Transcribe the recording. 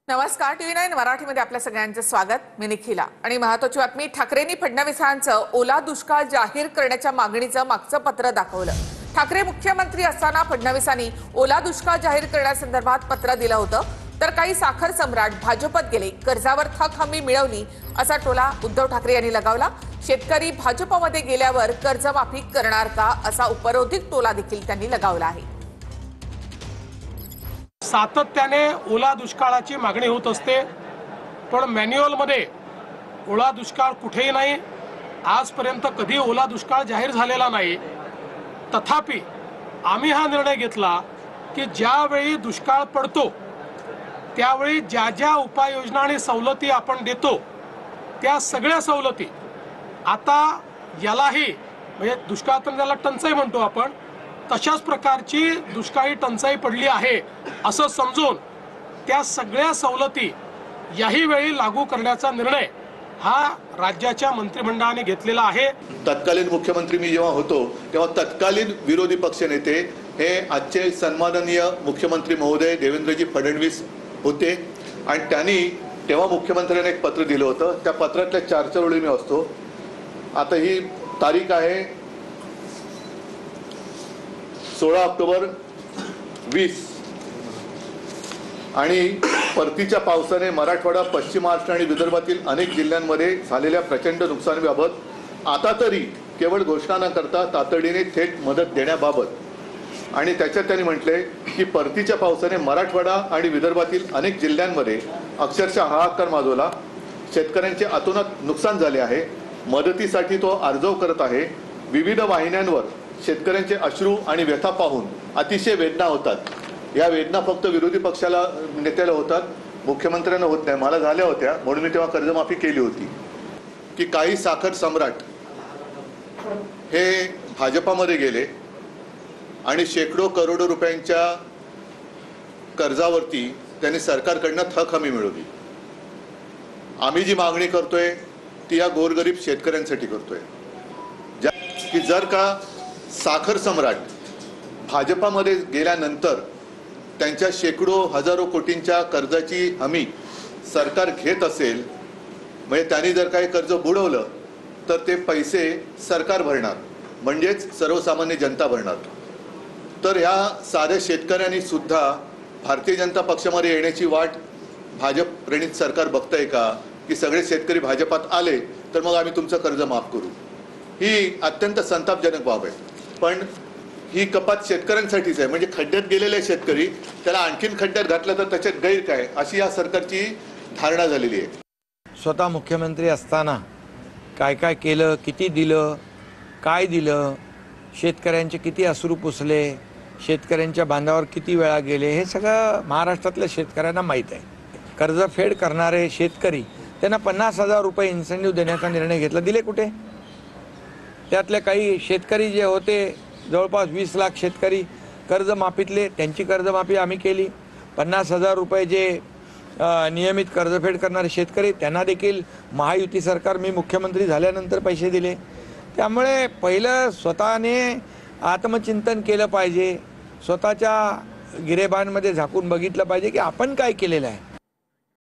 नमस्कार, TV9 मराठीमध्ये आपल्या सगळ्यांचं स्वागत. मी निखिला आणि महत्त्वाची बातमी. ठाकरेंनी फडणवीसांचं ओला दुष्काळ जाहीर करण्याच्या मागणीचं मागचं पत्र दाखवलं. ठाकरे मुख्यमंत्री असताना फडणवीसांनी ओला दुष्काळ जाहीर करण्यासंदर्भात पत्र दिलं होतं, तर काही साखर सम्राट भाजपत गेले, कर्जावर थक हमी मिळवली असा टोला उद्धव ठाकरे यांनी लगावला. शेतकरी भाजपमध्ये गेल्यावर कर्जमाफी करणार का असा उपरोधिक टोला देखील त्यांनी लगावला आहे. सातत्याने ओला दुष्काळाची मागणी होत असते, पण मॅन्युअलमध्ये ओला दुष्काळ कुठेही नाही. आजपर्यंत कधी ओला दुष्काळ जाहीर झालेला नाही. तथापि आम्ही हा निर्णय घेतला की ज्यावेळी दुष्काळ पडतो त्यावेळी ज्या ज्या उपाययोजना आणि सवलती आपण देतो त्या सगळ्या सवलती आता यालाही, म्हणजे दुष्काळ तर त्याला टंचाई म्हणतो आपण, तशाच प्रकारची दुष्काळी टंचाई पडली आहे असं समजून त्या सगळ्या सवलती याही वेळी लागू करण्याचा निर्णय हा राज्याच्या मंत्रिमंडळाने घेतलेला आहे. तत्कालीन मुख्यमंत्री मी जेव्हा होतो तेव्हा तत्कालीन विरोधी पक्षनेते हे आजचे सन्माननीय मुख्यमंत्री महोदय देवेंद्रजी फडणवीस होते आणि त्यांनी तेव्हा मुख्यमंत्र्यांनी एक पत्र दिलं होतं. त्या पत्रातल्या 4 ओळी मी वाचतो. आता ही तारीख आहे 16 ऑक्टोबर 20 आणि परतीच्या पावसाने मराठवाडा, पश्चिम महाराष्ट्र आणि विदर्भातील अनेक जिल्ह्यांमध्ये झालेल्या प्रचंड नुकसानीबाबत आता तरी केवळ घोषणा न करता तातडीने थेट मदत देण्याबाबत. आणि त्याच्यात त्यांनी म्हटले की परतीच्या पावसाने मराठवाडा आणि विदर्भातील अनेक जिल्ह्यांमध्ये अक्षरशः हाहाकार माजवला. शेतकऱ्यांचे अतोनात नुकसान झाले आहे. मदतीसाठी तो अर्ज करत आहे. विविध वाहिन्यांवर शेतकऱ्यांचे अश्रू आणि व्यथा पाहून अतिशय वेदना होतात. या वेदना फक्त विरोधी पक्षाला नेत्याला होतात, मुख्यमंत्र्यांना होत नाही. मला झाल्या होत्या म्हणून मी तेव्हा कर्जमाफी केली होती. की काही साखर सम्राट हे भाजपामध्ये गेले आणि शेकडो करोडो रुपयांच्या कर्जावरती त्यांनी सरकारकडनं थक हमी मिळवली. आम्ही जी मागणी करतोय ती या गोरगरीब शेतकऱ्यांसाठी करतोय की जर का साखर सम्राट भाजपामध्ये गेल्यानंतर त्यांच्या शेकडो हजारो कोटींच्या कर्जाची हमी सरकार घेत असेल, म्हणजे त्यांनी जर काही कर्ज बुडवलं तर ते पैसे सरकार भरणार, म्हणजेच सर्वसामान्य जनता भरणार. तर ह्या साऱ्या शेतकऱ्यांनी सुद्धा भारतीय जनता पक्षामध्ये येण्याची वाट भाजप प्रणित सरकार बघतंय का, की सगळे शेतकरी भाजपात आले तर मग आम्ही तुमचं कर्ज माफ करू. ही अत्यंत संतापजनक बाब आहे. पण ही कपात शेतकऱ्यांसाठीच आहे, म्हणजे खड्ड्यात गेलेले शेतकरी त्याला आणखीन खड्ड्यात घातलं तर त्याच्यात गैर काय, अशी या सरकारची धारणा झालेली आहे. स्वतः मुख्यमंत्री असताना काय काय केलं, किती दिलं, काय दिलं, शेतकऱ्यांचे किती अश्रू पुसले, शेतकऱ्यांच्या बांधावर किती वेळा गेले, हे सगळं महाराष्ट्रातल्या शेतकऱ्यांना माहीत आहे. कर्जफेड करणारे शेतकरी त्यांना 50,000 रुपये इन्सेंटिव्ह देण्याचा निर्णय घेतला. दिले कुठे? त्यातले काही शेतकरी जे होते, जवळपास 20 लाख शेतकरी कर्जमाफीतले, त्यांची कर्जमाफी आम्ही केली. 50,000 रुपये जे नियमित कर्जफेड करणारे शेतकरी त्यांना देखील महायुती सरकार, मी मुख्यमंत्री झाल्यानंतर पैसे दिले. त्यामुळे पहिलं स्वतःने आत्मचिंतन केलं पाहिजे, स्वतःच्या गिरेबांमध्ये झाकून बघितलं पाहिजे की आपण काय केलेलं आहे.